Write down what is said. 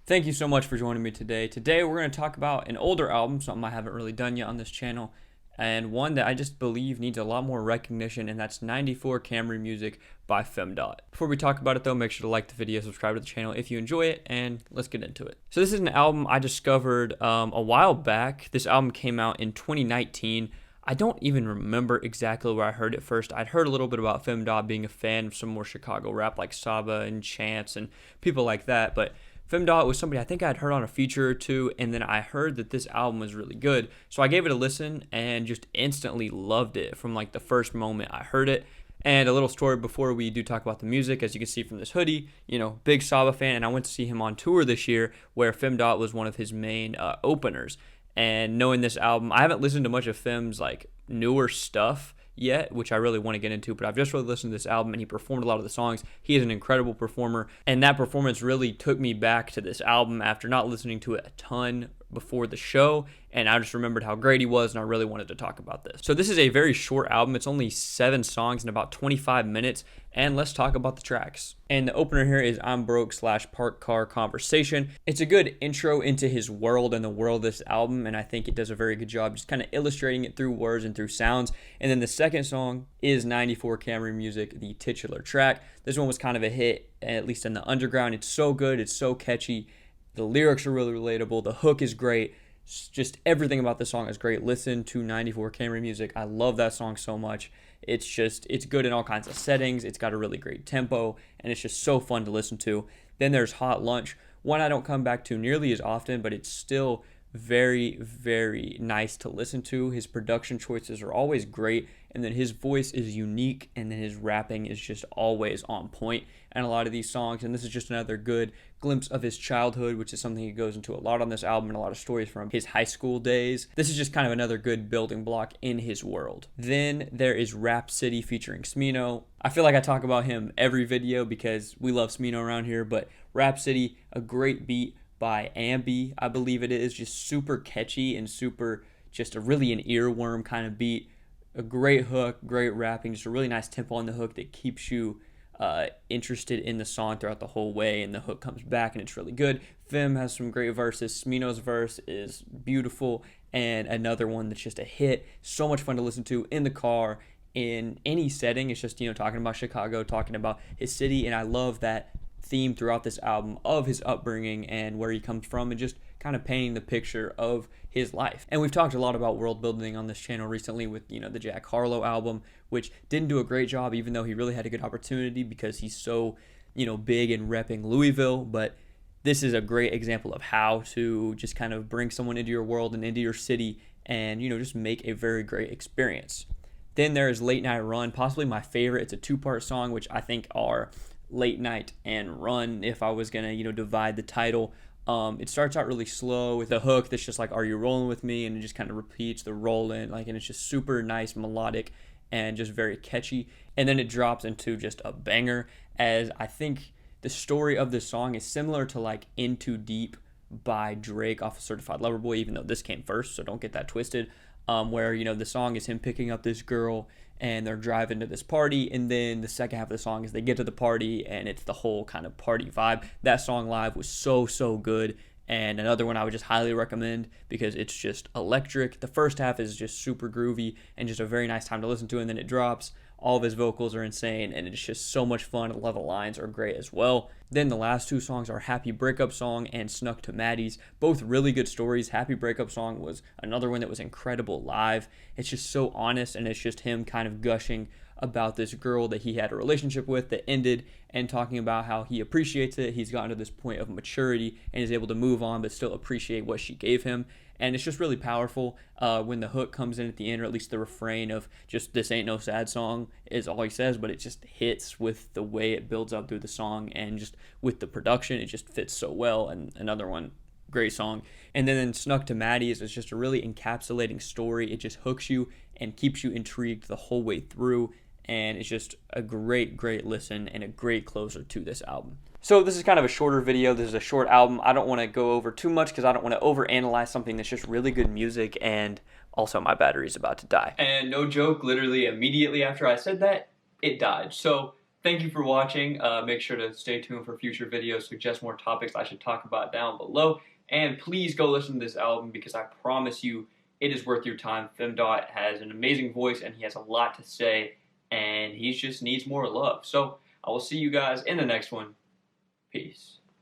Thank you so much for joining me today. Today we're going to talk about an older album, something I haven't really done yet on this channel, and one that I just believe needs a lot more recognition, and that's 94 Camry Music by Femdot. Before we talk about it though, make sure to like the video, subscribe to the channel if you enjoy it, and let's get into it. So this is an album I discovered a while back. This album came out in 2019. I don't even remember exactly where I heard it first. I'd heard a little bit about Femdot, being a fan of some more Chicago rap like Saba and Chance and people like that, but Femdot was somebody I think I'd heard on a feature or two, and then I heard that this album was really good. So I gave it a listen and just instantly loved it from like the first moment I heard it. And a little story before we do talk about the music, as you can see from this hoodie, big Saba fan, and I went to see him on tour this year where Femdot was one of his main openers. And knowing this album, I haven't listened to much of Fem's like newer stuff yet, which I really want to get into, but I've just really listened to this album and he performed a lot of the songs. He is an incredible performer, and that performance really took me back to this album after not listening to it a ton before the show, and I just remembered how great he was, and I really wanted to talk about this. So this is a very short album. It's only 7 songs in about 25 minutes, and let's talk about the tracks. And the opener here is I'm Broke / Park Car Conversation. It's a good intro into his world and the world of this album, and I think it does a very good job just kind of illustrating it through words and through sounds. And then the second song is 94 Camry Music, the titular track. This one was kind of a hit, at least in the underground. It's so good, it's so catchy. The lyrics are really relatable. The hook is great. Just everything about the song is great. Listen to 94 Camry Music. I love that song so much. It's good in all kinds of settings. It's got a really great tempo, and it's just so fun to listen to. Then there's Hot Lunch, one I don't come back to nearly as often, but it's still very, very nice to listen to. His production choices are always great, and then his voice is unique, and then his rapping is just always on point in a lot of these songs. And this is just another good glimpse of his childhood, which is something he goes into a lot on this album, and a lot of stories from his high school days. This is just kind of another good building block in his world. Then there is Rap City featuring Smino. I feel like I talk about him every video because we love Smino around here, but Rap City, a great beat by Ambi, I believe it is, just super catchy and super, just a really an earworm kind of beat. A great hook, great rapping, just a really nice tempo on the hook that keeps you interested in the song throughout the whole way, and the hook comes back and it's really good. Fem has some great verses. Smino's verse is beautiful, and another one that's just a hit. So much fun to listen to in the car, in any setting. It's just, talking about Chicago, talking about his city, and I love that theme throughout this album of his upbringing and where he comes from, and just kind of painting the picture of his life. And we've talked a lot about world building on this channel recently with, the Jack Harlow album, which didn't do a great job, even though he really had a good opportunity because he's so, big in repping Louisville. But this is a great example of how to just kind of bring someone into your world and into your city and, just make a very great experience. Then there is Late Night Run, possibly my favorite. It's a 2-part song, which I think are Late Night and Run if I was gonna divide the title. It starts out really slow with a hook that's just like, are you rolling with me, and it just kind of repeats the rollin', and it's just super nice, melodic, and just very catchy. And then it drops into just a banger, as I think the story of this song is similar to like Into Deep by Drake off of Certified Lover Boy, even though this came first, so don't get that twisted. Where the song is him picking up this girl and they're driving to this party, and then the second half of the song is they get to the party and it's the whole kind of party vibe. That song live was so good, and another one I would just highly recommend because it's just electric. The first half is just super groovy and just a very nice time to listen to, and then it drops. All of his vocals are insane, and it's just so much fun. A lot of the lines are great as well. Then the last 2 songs are Happy Breakup Song and Snuck to Maddie's. Both really good stories. Happy Breakup Song was another one that was incredible live. It's just so honest, and it's just him kind of gushing about this girl that he had a relationship with that ended, and talking about how he appreciates it. He's gotten to this point of maturity and is able to move on but still appreciate what she gave him. And it's just really powerful when the hook comes in at the end, or at least the refrain of just "this ain't no sad song" is all he says, but it just hits with the way it builds up through the song, and just with the production, it just fits so well. And another one, great song. And then Snuck to Maddie's is just a really encapsulating story. It just hooks you and keeps you intrigued the whole way through, and it's just a great listen and a great closer to this album. So this is kind of a shorter video. This is a short album. I don't want to go over too much because I don't want to overanalyze something that's just really good music, and also my battery's about to die. And no joke, literally immediately after I said that, it died. So thank you for watching. Make sure to stay tuned for future videos. Suggest more topics I should talk about down below. And please go listen to this album because I promise you it is worth your time. Femdot has an amazing voice and he has a lot to say and he just needs more love. So I will see you guys in the next one. Peace.